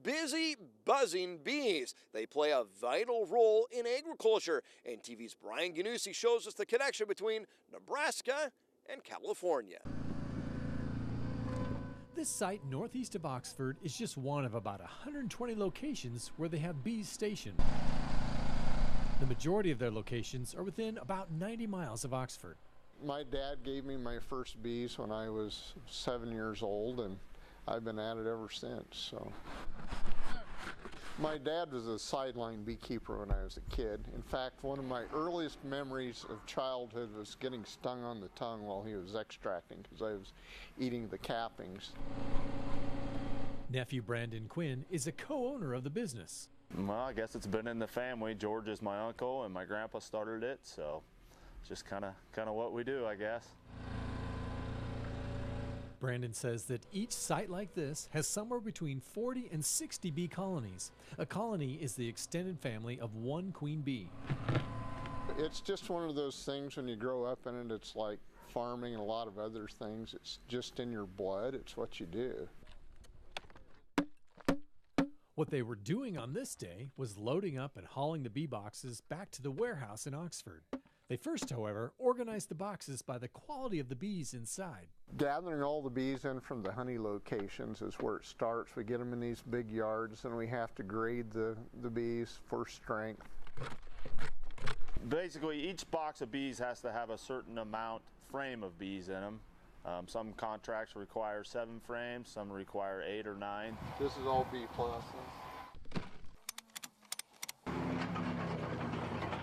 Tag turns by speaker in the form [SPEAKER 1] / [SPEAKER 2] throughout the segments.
[SPEAKER 1] Busy, buzzing bees. They play a vital role in agriculture. NTV's Brian Ganussi shows us the connection between Nebraska and California.
[SPEAKER 2] This site northeast of Oxford is just one of about 120 locations where they have bees stationed. The majority of their locations are within about 90 miles of Oxford.
[SPEAKER 3] My dad gave me my first bees when I was 7 years old, and I've been at it ever since. So, my dad was a sideline beekeeper when I was a kid. In fact, one of my earliest memories of childhood was getting stung on the tongue while he was extracting because I was eating the cappings.
[SPEAKER 2] Nephew Brandon Quinn is a co-owner of the business.
[SPEAKER 4] Well, I guess it's been in the family. George is my uncle, and my grandpa started it, so it's just kind of what we do, I guess.
[SPEAKER 2] Brandon says that each site like this has somewhere between 40 and 60 bee colonies. A colony is the extended family of one queen bee.
[SPEAKER 3] It's just one of those things when you grow up in it, it's like farming and a lot of other things. It's just in your blood. It's what you do.
[SPEAKER 2] What they were doing on this day was loading up and hauling the bee boxes back to the warehouse in Oxford. They first, however, organized the boxes by the quality of the bees inside.
[SPEAKER 3] Gathering all the bees in from the honey locations is where it starts. We get them in these big yards, and we have to grade the bees for strength.
[SPEAKER 4] Basically, each box of bees has to have a certain frame of bees in them. Some contracts require 7 frames, some require 8 or 9.
[SPEAKER 3] This is all B plus.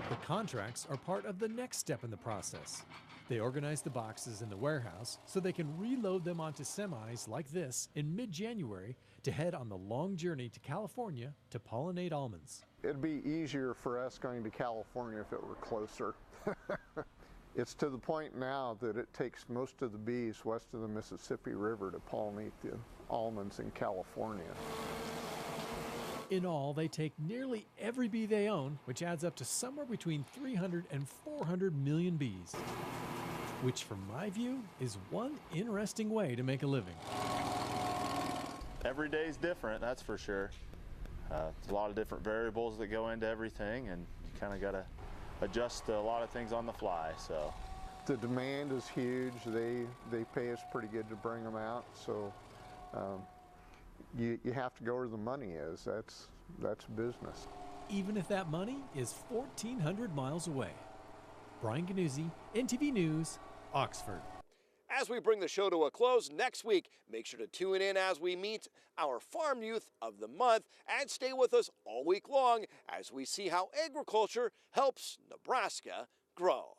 [SPEAKER 2] The contracts are part of the next step in the process. They organize the boxes in the warehouse so they can reload them onto semis like this in mid-January to head on the long journey to California to pollinate almonds.
[SPEAKER 3] It'd be easier for us going to California if it were closer. It's to the point now that it takes most of the bees west of the Mississippi River to pollinate the almonds in California.
[SPEAKER 2] In all, they take nearly every bee they own, which adds up to somewhere between 300 and 400 million bees, which from my view is one interesting way to make a living.
[SPEAKER 4] Every day is different, that's for sure. There's a lot of different variables that go into everything, and you kind of got to adjust to a lot of things on the fly. So
[SPEAKER 3] the demand is huge. They pay us pretty good to bring them out. So you have to go where the money is. That's business.
[SPEAKER 2] Even if that money is 1,400 miles away. Brian Ganussi, NTV News, Oxford.
[SPEAKER 1] As we bring the show to a close next week, make sure to tune in as we meet our Farm Youth of the Month and stay with us all week long as we see how agriculture helps Nebraska grow.